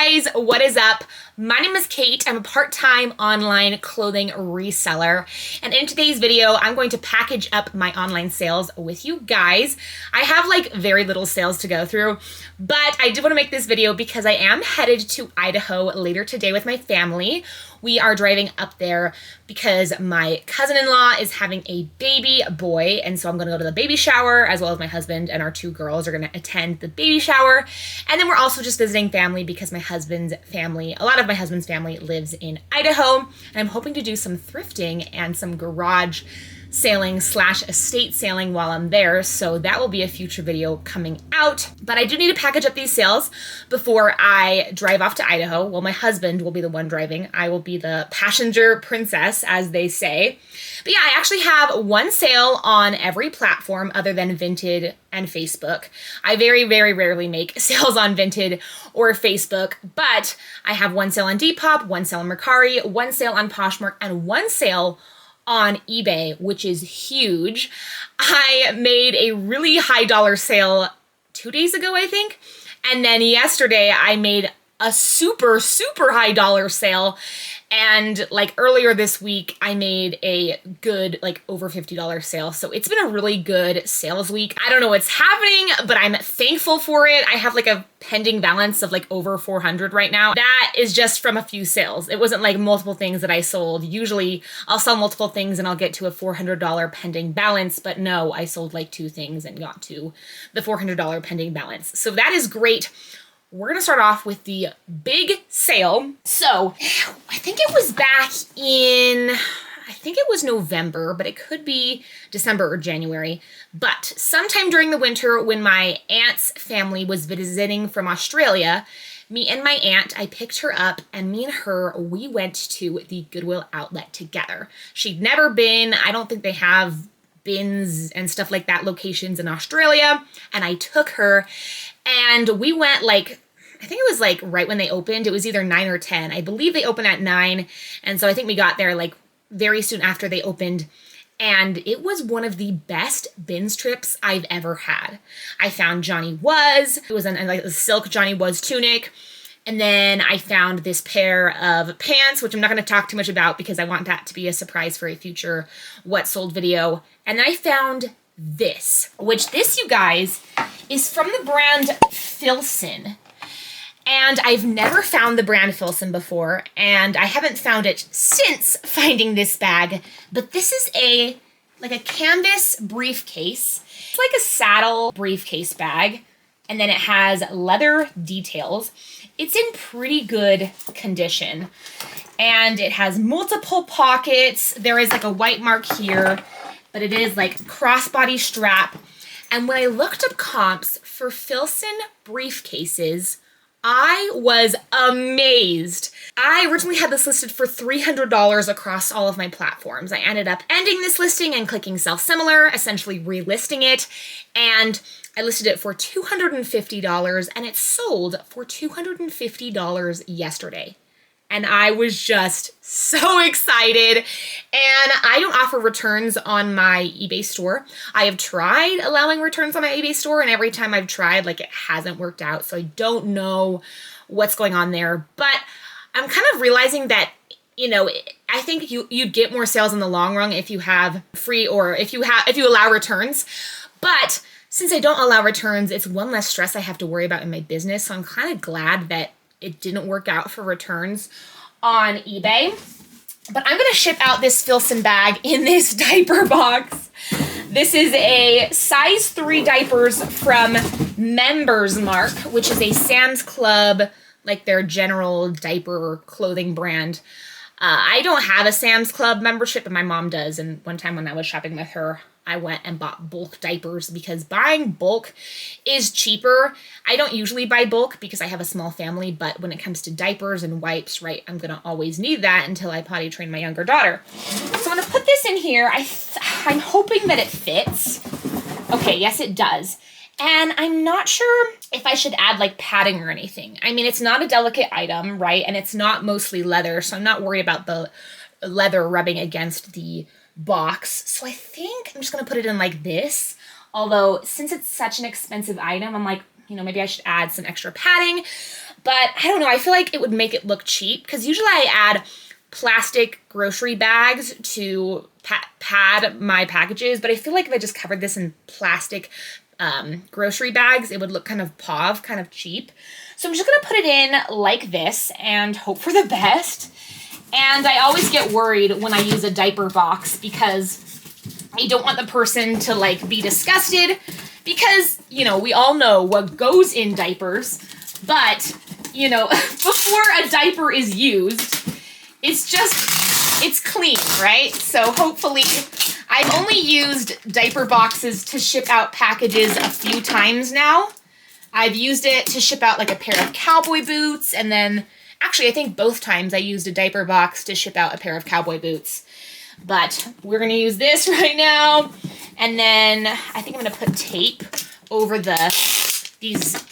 guys, what is up? My name is Kate. I'm a part-time online clothing reseller, and in today's video I'm going to package up my online sales with you guys. I have like very little sales to go through, but I did want to make this video because I am headed to Idaho later today with my family. We are driving up there because my cousin-in-law is having a baby boy, and so I'm going to go to the baby shower, as well as my husband and our two girls are going to attend the baby shower. And then we're also just visiting family because my husband's family, a lot of my husband's family lives in Idaho, and I'm hoping to do some thrifting and some garage sailing / estate sailing while I'm there, so that will be a future video coming out. But I do need to package up these sales before I drive off to Idaho. Well, my husband will be the one driving. I will be the passenger princess, as they say. But yeah, I actually have one sale on every platform other than Vinted and Facebook. I very, very rarely make sales on Vinted or Facebook, but I have one sale on Depop, one sale on Mercari, one sale on Poshmark, and one sale on eBay, which is huge. I made a really high dollar sale 2 days ago, I think. And then yesterday I made a super high dollar sale. And like earlier this week, I made a good, like over $50 sale. So it's been a really good sales week. I don't know what's happening, but I'm thankful for it. I have like a pending balance of like over 400 right now. That is just from a few sales. It wasn't like multiple things that I sold. Usually I'll sell multiple things and I'll get to a $400 pending balance, but no, I sold like 2 things and got to the $400 pending balance. So that is great. We're gonna start off with the big sale. So I think it was back in, I think it was November, but it could be December or January. But sometime during the winter when my aunt's family was visiting from Australia, me and my aunt, I picked her up, and me and her, we went to the Goodwill outlet together. She'd never been. I don't think they have bins and stuff like that locations in Australia. And I took her, and we went like, I think it was like right when they opened. It was either 9 or 10. I believe they opened at 9. And so I think we got there like very soon after they opened. And it was one of the best bins trips I've ever had. I found Johnny Was. It was like a silk Johnny Was tunic. And then I found this pair of pants, which I'm not going to talk too much about because I want that to be a surprise for a future What Sold video. And then I found this, which this, you guys, is from the brand Filson. And I've never found the brand Filson before, and I haven't found it since finding this bag, but this is a canvas briefcase. It's like a saddle briefcase bag, and then it has leather details. It's in pretty good condition, and it has multiple pockets. There is like a white mark here, but it is like crossbody strap. And when I looked up comps for Filson briefcases, I was amazed. I originally had this listed for $300 across all of my platforms. I ended up ending this listing and clicking sell similar, essentially relisting it, and I listed it for $250, and it sold for $250 yesterday. And I was just so excited. And I don't offer returns on my eBay store. I have tried allowing returns on my eBay store, and every time I've tried, like, it hasn't worked out. So I don't know what's going on there. But I'm kind of realizing that, you know, I think you'd get more sales in the long run if you have free, or if you allow returns. But since I don't allow returns, it's one less stress I have to worry about in my business. So I'm kind of glad that it didn't work out for returns on eBay. But I'm gonna ship out this Filson bag in this diaper box. This is a size 3 diapers from Members Mark, which is a Sam's Club, like their general diaper clothing brand. I don't have a Sam's Club membership, but my mom does. And one time when I was shopping with her, I went and bought bulk diapers because buying bulk is cheaper. I don't usually buy bulk because I have a small family, but when it comes to diapers and wipes, right, I'm gonna always need that until I potty train my younger daughter. So I'm gonna put this in here. I'm hoping that it fits. Okay, yes it does. And I'm not sure if I should add like padding or anything. I mean, it's not a delicate item, right? And it's not mostly leather, so I'm not worried about the leather rubbing against the box. So I think I'm just gonna put it in like this. Although since it's such an expensive item, I'm like, you know, maybe I should add some extra padding. But I don't know, I feel like it would make it look cheap because usually I add plastic grocery bags to pad my packages, but I feel like if I just covered this in plastic grocery bags, it would look kind of pauve, kind of cheap. So I'm just gonna put it in like this and hope for the best. And I always get worried when I use a diaper box because I don't want the person to like be disgusted because, you know, we all know what goes in diapers, but, you know, before a diaper is used, it's clean, right? So hopefully, I've only used diaper boxes to ship out packages a few times now. I've used it to ship out like a pair of cowboy boots, and then, actually I think both times I used a diaper box to ship out a pair of cowboy boots. But we're gonna use this right now, and then I think I'm gonna put tape over these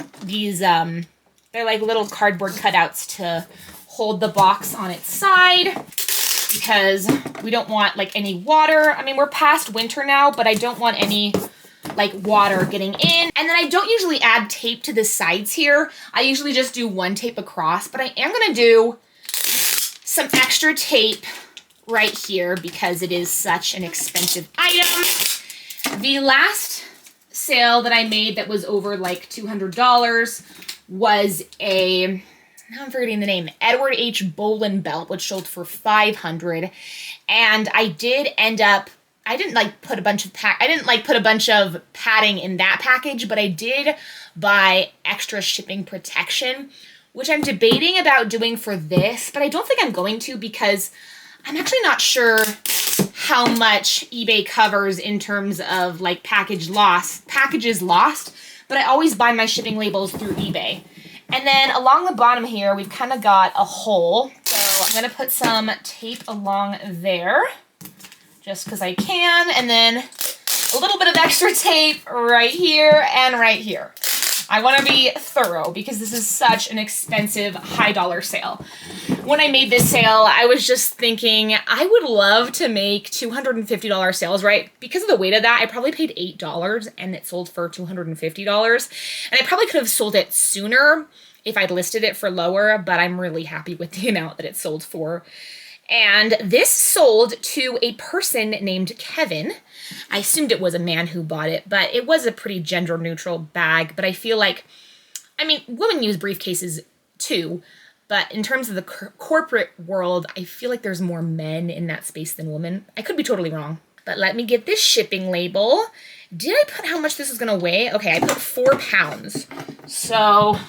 they're like little cardboard cutouts to hold the box on its side because we don't want like any water. I mean, we're past winter now, but I don't want any like water getting in. And then I don't usually add tape to the sides here. I usually just do one tape across, but I am gonna do some extra tape right here because it is such an expensive item. The last sale that I made that was over like $200 was a, now I'm forgetting the name, Edward H. Bolin belt, which sold for $500. And I did end up, I didn't put a bunch of padding in that package, but I did buy extra shipping protection, which I'm debating about doing for this, but I don't think I'm going to because I'm actually not sure how much eBay covers in terms of like packages lost, but I always buy my shipping labels through eBay. And then along the bottom here, we've kind of got a hole. So I'm gonna put some tape along there just because I can. And then a little bit of extra tape right here and right here. I want to be thorough because this is such an expensive high dollar sale. When I made this sale, I was just thinking I would love to make $250 sales, right? Because of the weight of that, I probably paid $8 and it sold for $250. And I probably could have sold it sooner if I'd listed it for lower, but I'm really happy with the amount that it sold for. And this sold to a person named Kevin. I assumed it was a man who bought it, but it was a pretty gender neutral bag. But I feel like, I mean, women use briefcases too, but in terms of the corporate world, I feel like there's more men in that space than women. I could be totally wrong, but let me get this shipping label. Did I put how much this is gonna weigh? Okay, I put 4 pounds. So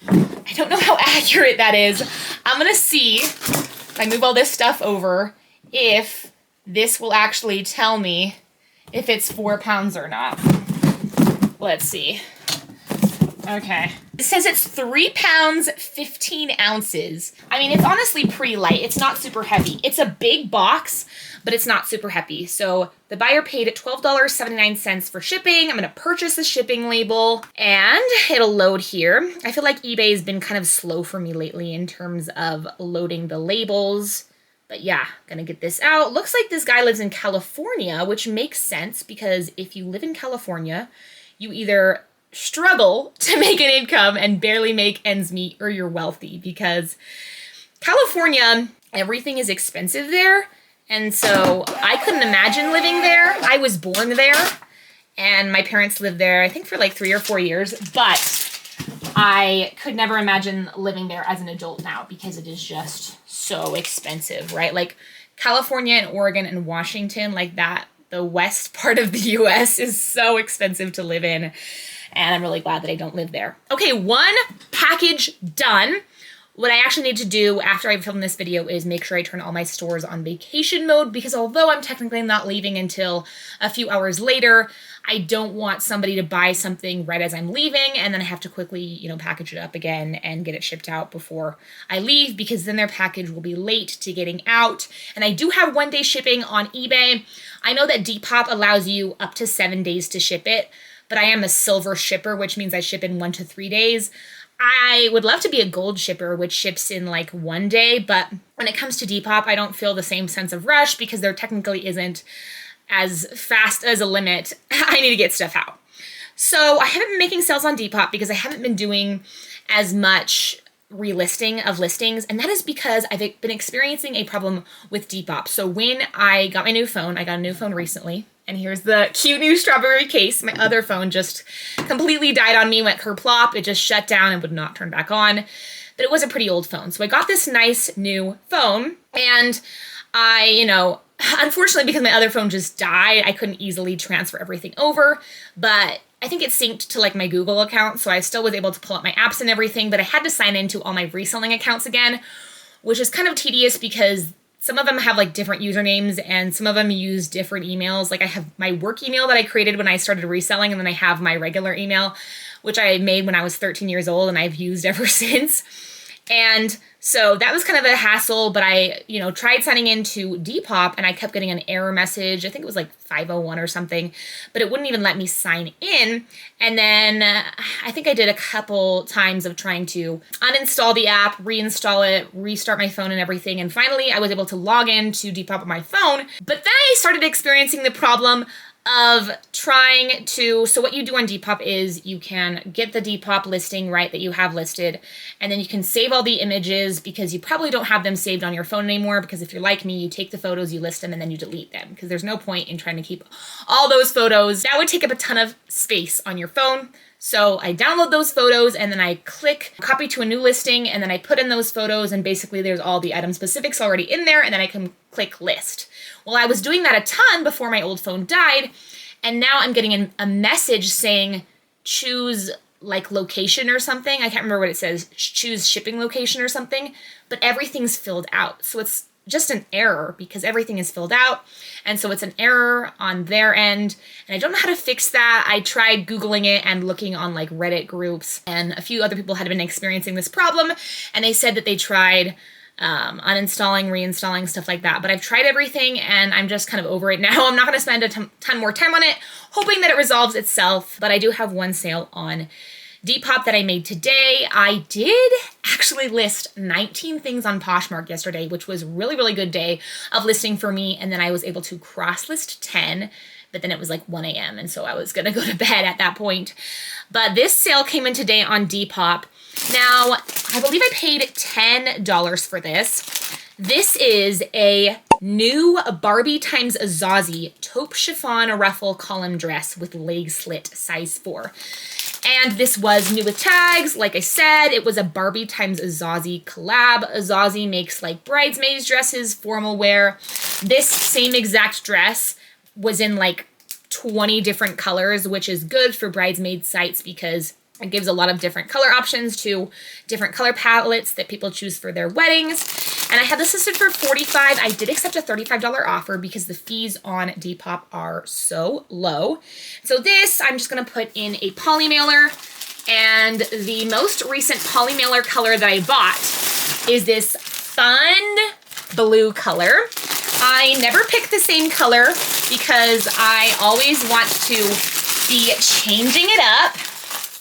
I don't know how accurate that is. I'm gonna see if I move all this stuff over, if this will actually tell me if it's 4 pounds or not. Let's see. Okay. It says it's 3 pounds, 15 ounces. I mean, it's honestly pretty light. It's not super heavy. It's a big box, but it's not super heavy. So the buyer paid $12.79 for shipping. I'm going to purchase the shipping label and it'll load here. I feel like eBay has been kind of slow for me lately in terms of loading the labels. But yeah, gonna get this out. Looks like this guy lives in California, which makes sense because if you live in California, you either struggle to make an income and barely make ends meet, or you're wealthy because California, everything is expensive there. And so I couldn't imagine living there. I was born there and my parents lived there, I think for like 3 or 4 years, but I could never imagine living there as an adult now because it is just so expensive, right? Like California and Oregon and Washington, like that, the west part of the US is so expensive to live in. And I'm really glad that I don't live there. Okay, 1 package done. What I actually need to do after I film this video is make sure I turn all my stores on vacation mode because although I'm technically not leaving until a few hours later, I don't want somebody to buy something right as I'm leaving and then I have to quickly, you know, package it up again and get it shipped out before I leave because then their package will be late to getting out. And I do have 1-day shipping on eBay. I know that Depop allows you up to 7 days to ship it, but I am a silver shipper, which means I ship in 1 to 3 days. I would love to be a gold shipper, which ships in like 1 day, but when it comes to Depop, I don't feel the same sense of rush because there technically isn't as fast as a limit. I need to get stuff out. So I haven't been making sales on Depop because I haven't been doing as much relisting of listings, and that is because I've been experiencing a problem with Depop. So when I got my new phone, I got a new phone recently, and here's the cute new strawberry case. My other phone just completely died on me, went kerplop. It just shut down and would not turn back on. But it was a pretty old phone. So I got this nice new phone, and I, unfortunately, because my other phone just died, I couldn't easily transfer everything over, but I think it synced to like my Google account, so I still was able to pull up my apps and everything, but I had to sign into all my reselling accounts again, which is kind of tedious because some of them have like different usernames and some of them use different emails. Like I have my work email that I created when I started reselling, and then I have my regular email, which I made when I was 13 years old and I've used ever since. And so that was kind of a hassle, but I, tried signing into Depop and I kept getting an error message. I think it was like 501 or something, but it wouldn't even let me sign in. And then I think I did a couple times of trying to uninstall the app, reinstall it, restart my phone and everything. And finally I was able to log into Depop on my phone, but then I started experiencing the problem of trying to, so what you do on Depop is you can get the Depop listing, right, that you have listed, and then you can save all the images because you probably don't have them saved on your phone anymore, because if you're like me, you take the photos, you list them, and then you delete them, because there's no point in trying to keep all those photos. That would take up a ton of space on your phone. So I download those photos and then I click copy to a new listing, and then I put in those photos, and basically there's all the item specifics already in there, and then I can click list. Well, I was doing that a ton before my old phone died, and now I'm getting a message saying choose like location or something. I can't remember what it says, choose shipping location or something, but everything's filled out. So it's just an error because everything is filled out. And so it's an error on their end. And I don't know how to fix that. I tried Googling it and looking on like Reddit groups, and a few other people had been experiencing this problem. And they said that they tried uninstalling, reinstalling, stuff like that. But I've tried everything and I'm just kind of over it now. I'm not going to spend a ton more time on it, hoping that it resolves itself. But I do have one sale on Depop that I made today. I did actually list 19 things on Poshmark yesterday, which was really, really good day of listing for me. And then I was able to cross list 10, but then it was like 1 a.m. And so I was going to go to bed at that point. But this sale came in today on Depop. Now, I believe I paid $10 for this. This is a new Barbie times Azazi taupe chiffon ruffle column dress with leg slit, size 4. And this was new with tags. Like I said, it was a Barbie times Azazi collab. Azazi makes like bridesmaids dresses, formal wear. This same exact dress was in like 20 different colors, which is good for bridesmaid sites because it gives a lot of different color options to different color palettes that people choose for their weddings. And I had this listed for $45. I did accept a $35 offer because the fees on Depop are so low. So this, I'm just gonna put in a poly mailer. And the most recent poly mailer color that I bought is this fun blue color. I never pick the same color because I always want to be changing it up.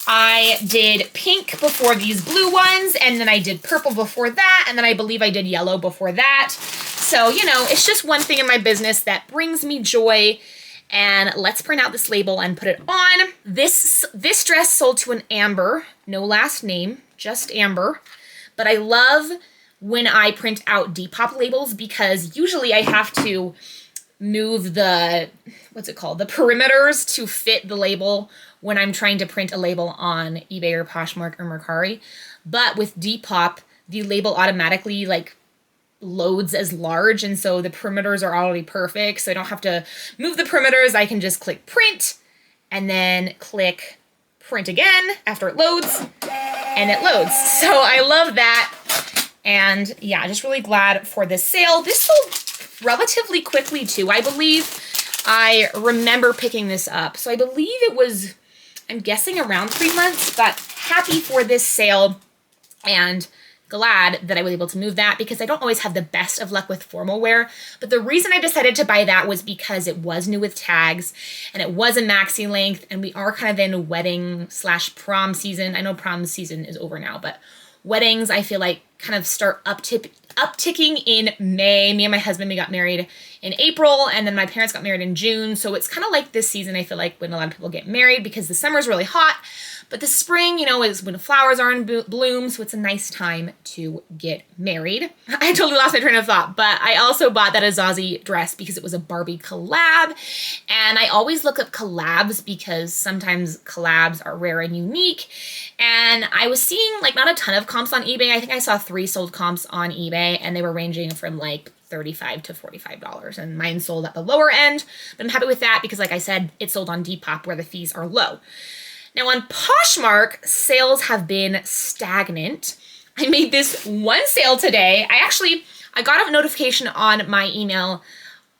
I did pink before these blue ones, and then I did purple before that, and then I believe I did yellow before that. So, it's just one thing in my business that brings me joy. And let's print out this label and put it on. This dress sold to an Amber, no last name, just Amber. But I love when I print out Depop labels because usually I have to move the perimeters to fit the label when I'm trying to print a label on eBay or Poshmark or Mercari. But with Depop, the label automatically loads as large, and so the perimeters are already perfect, so I don't have to move the perimeters. I can just click print and then click print again after it loads, and it loads. So I love that. And yeah, just really glad for this sale. This sold relatively quickly too. I believe I remember picking this up. So I believe it was, I'm guessing around 3 months, but happy for this sale and glad that I was able to move that because I don't always have the best of luck with formal wear. But the reason I decided to buy that was because it was new with tags and it was a maxi length, and we are kind of in wedding/prom season. I know prom season is over now, but weddings I feel like kind of start upticking in May. Me and my husband, we got married in April, and then my parents got married in June. So it's kind of like this season, I feel like, when a lot of people get married because the summer is really hot, But the spring, you know, is when flowers are in bloom, so it's a nice time to get married. I totally lost my train of thought, but I also bought that Azazi dress because it was a Barbie collab. And I always look up collabs because sometimes collabs are rare and unique. And I was seeing like not a ton of comps on eBay. I think I saw 3 sold comps on eBay, and they were ranging from like $35 to $45, and mine sold at the lower end, but I'm happy with that because, like I said, it sold on Depop where the fees are low. Now on Poshmark, sales have been stagnant. I made this one sale today. I got a notification on my email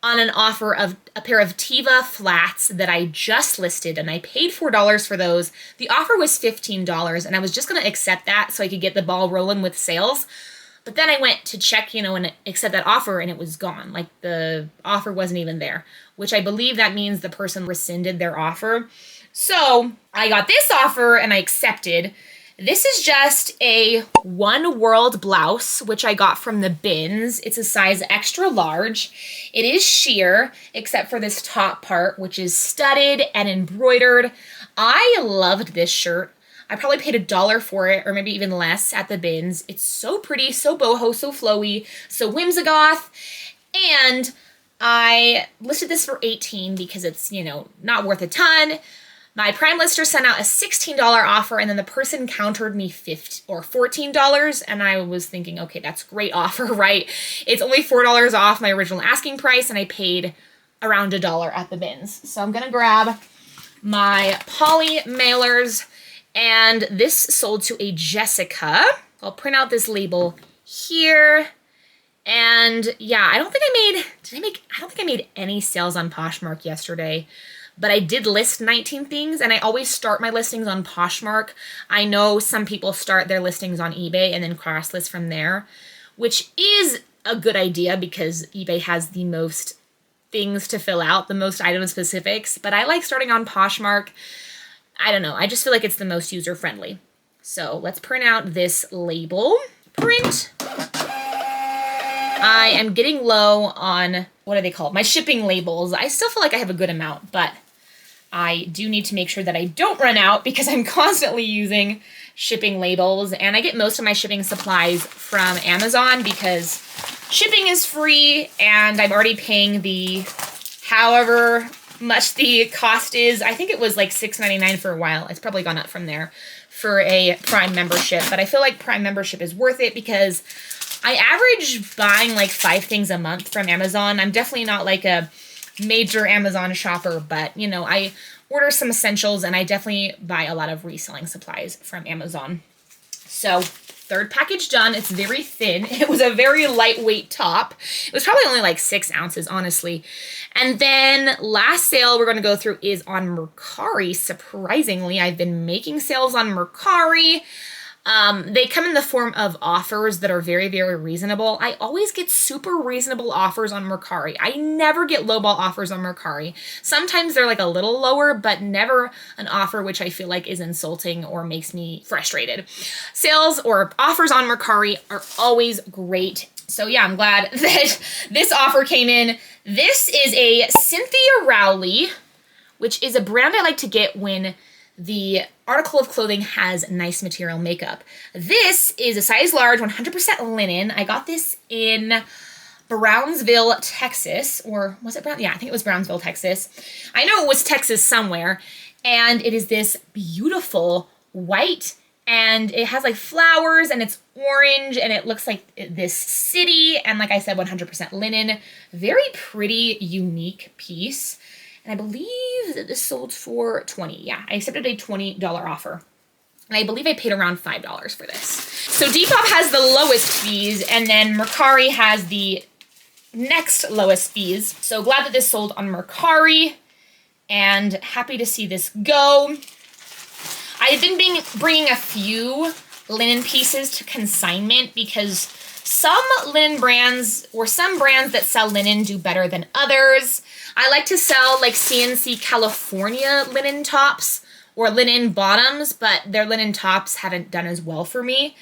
on an offer of a pair of Teva flats that I just listed, and I paid $4 for those. The offer was $15, and I was just gonna accept that so I could get the ball rolling with sales. But then I went to check, you know, and accept that offer, and it was gone. Like the offer wasn't even there, which I believe that means the person rescinded their offer. So I got this offer and I accepted. This is just a One World blouse, which I got from the bins. It's a size extra large. It is sheer, except for this top part, which is studded and embroidered. I loved this shirt. I probably paid $1 for it, or maybe even less at the bins. It's so pretty, so boho, so flowy, so whimsigoth. And I listed this for $18 because it's, you know, not worth a ton. My Prime lister sent out a $16 offer, and then the person countered me $14, and I was thinking, okay, that's a great offer, right? It's only $4 off my original asking price, and I paid around $1 at the bins. So I'm gonna grab my poly mailers, and this sold to a Jessica. I'll print out this label here. And yeah, I don't think I made any sales on Poshmark yesterday, but I did list 19 things, and I always start my listings on Poshmark. I know some people start their listings on eBay and then cross list from there, which is a good idea because eBay has the most things to fill out, the most item specifics, but I like starting on Poshmark. I don't know, I just feel like it's the most user-friendly. So let's print out this label. Print. I am getting low on, what are they called? My shipping labels. I still feel like I have a good amount, but I do need to make sure that I don't run out because I'm constantly using shipping labels, and I get most of my shipping supplies from Amazon because shipping is free and I'm already paying the however much the cost is. I think it was like $6.99 for a while. It's probably gone up from there for a Prime membership, but I feel like Prime membership is worth it because I average buying like 5 things a month from Amazon. I'm definitely not like a major Amazon shopper, but you know, I order some essentials and I definitely buy a lot of reselling supplies from Amazon. So 3rd package done. It's very thin. It was a very lightweight top. It was probably only like 6 ounces, honestly. And then last sale we're going to go through is on Mercari. Surprisingly, I've been making sales on Mercari. They come in the form of offers that are very, very reasonable. I always get super reasonable offers on Mercari. I never get lowball offers on Mercari. Sometimes they're like a little lower, but never an offer which I feel like is insulting or makes me frustrated. Sales or offers on Mercari are always great. So yeah, I'm glad that this offer came in. This is a Cynthia Rowley, which is a brand I like to get when the article of clothing has nice material makeup. This is a size large, 100% linen. I got this in Brownsville, Texas, or was it Yeah, I think it was Brownsville, Texas. I know it was Texas somewhere, and it is this beautiful white, and it has like flowers, and it's orange, and it looks like this city, and like I said, 100% linen. Very pretty, unique piece. And I believe that this sold for $20. Yeah, I accepted a $20 offer. And I believe I paid around $5 for this. So Depop has the lowest fees, and then Mercari has the next lowest fees. So glad that this sold on Mercari, and happy to see this go. I have been bringing a few linen pieces to consignment because some linen brands or some brands that sell linen do better than others. I like to sell like CNC California linen tops or linen bottoms, but their linen tops haven't done as well for me.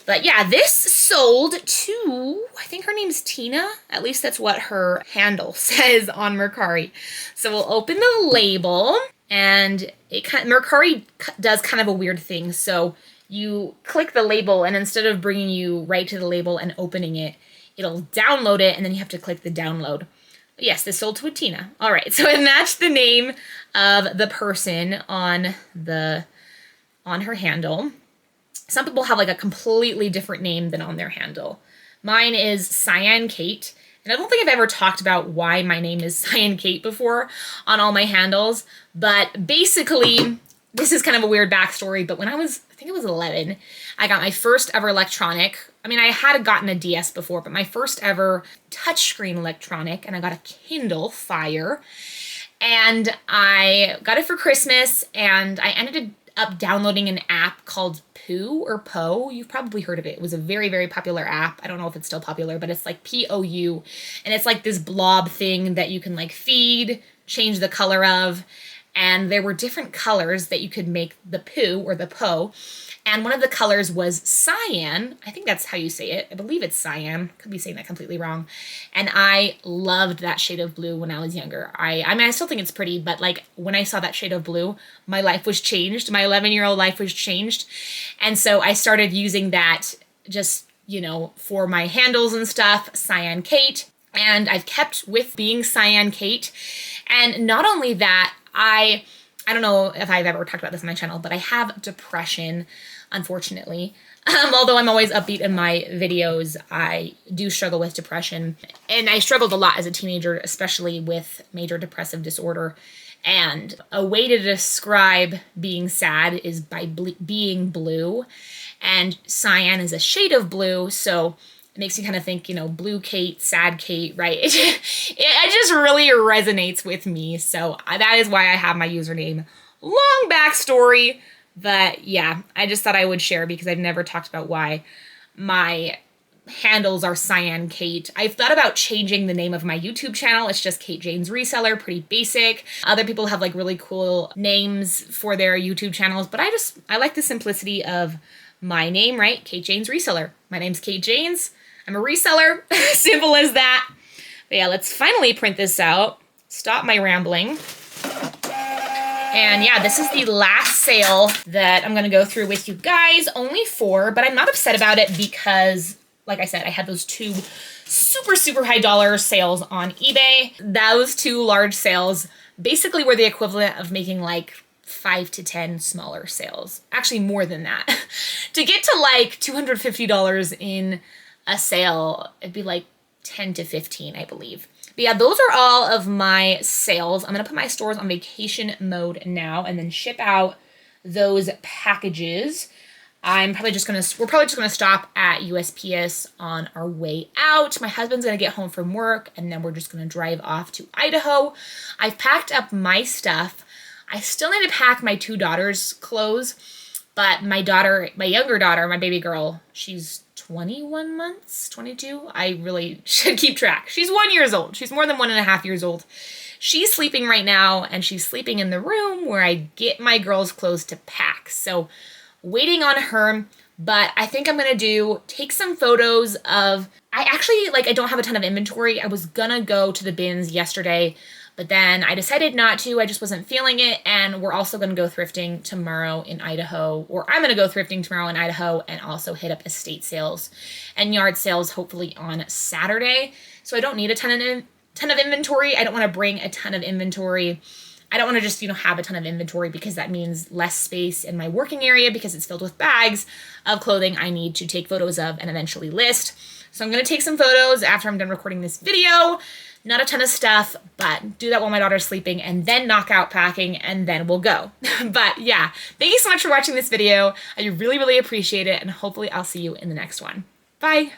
But yeah, this sold to, I think her name's Tina. At least that's what her handle says on Mercari. So we'll open the label. And Mercari does kind of a weird thing. So you click the label, and instead of bringing you right to the label and opening it, it'll download it, and then you have to click the download. Yes, this sold to a Tina. All right, so it matched the name of the person on her handle. Some people have like a completely different name than on their handle. Mine is Cyan Kate, and I don't think I've ever talked about why my name is Cyan Kate before on all my handles, but basically, this is kind of a weird backstory, but when I think it was 11, I got my first ever electronic. I mean, I had gotten a DS before, but my first ever touchscreen electronic, and I got a Kindle Fire, and I got it for Christmas, and I ended up downloading an app called Poo or Po. You've probably heard of it. It was a very, very popular app. I don't know if it's still popular, but it's like POU, and it's like this blob thing that you can like feed, change the color of, and there were different colors that you could make the poo or the po. And one of the colors was cyan. I think that's how you say it. I believe it's cyan. Could be saying that completely wrong. And I loved that shade of blue when I was younger. I mean, I still think it's pretty, but like when I saw that shade of blue, my life was changed. My 11-year-old life was changed. And so I started using that just, you know, for my handles and stuff, Cyan Kate. And I've kept with being Cyan Kate. And not only that, I don't know if I've ever talked about this on my channel, but I have depression, unfortunately. Although I'm always upbeat in my videos, I do struggle with depression. And I struggled a lot as a teenager, especially with major depressive disorder. And a way to describe being sad is by being blue. And cyan is a shade of blue, so it makes you kind of think, you know, blue Kate, sad Kate, right? It just really resonates with me. So that is why I have my username. Long backstory, but yeah, I just thought I would share because I've never talked about why my handles are Cyan Kate. I've thought about changing the name of my YouTube channel. It's just Kate Jane's Reseller, pretty basic. Other people have like really cool names for their YouTube channels, but I like the simplicity of my name, right? Kate Jane's Reseller. My name's Kate Janes. I'm a reseller. Simple as that. But yeah, let's finally print this out. Stop my rambling. And yeah, this is the last sale that I'm going to go through with you guys. Only 4, but I'm not upset about it because, like I said, I had those 2 super, super high dollar sales on eBay. Those 2 large sales basically were the equivalent of making like 5 to 10 smaller sales. Actually, more than that. To get to like $250 in a sale, it'd be like 10 to 15, I believe. But yeah, those are all of my sales. I'm going to put my stores on vacation mode now and then ship out those packages. We're probably just going to stop at USPS on our way out. My husband's going to get home from work, and then we're just going to drive off to Idaho. I've packed up my stuff. I still need to pack my 2 daughters' clothes, but my younger daughter, my baby girl, she's 21 months, 22. I really should keep track. She's 1 year old. She's more than 1.5 years old. She's sleeping right now, and she's sleeping in the room where I get my girls' clothes to pack. So waiting on her, but I think I'm going to take some photos of, I don't have a ton of inventory. I was going to go to the bins yesterday, but then I decided not to. I just wasn't feeling it. And we're also going to go thrifting tomorrow in Idaho, or I'm going to go thrifting tomorrow in Idaho and also hit up estate sales and yard sales hopefully on Saturday. So I don't need a ton of inventory. I don't want to bring a ton of inventory. I don't want to just, have a ton of inventory because that means less space in my working area because it's filled with bags of clothing I need to take photos of and eventually list. So I'm going to take some photos after I'm done recording this video. Not a ton of stuff, but do that while my daughter's sleeping and then knock out packing and then we'll go. But yeah, thank you so much for watching this video. I really, really appreciate it, and hopefully I'll see you in the next one. Bye.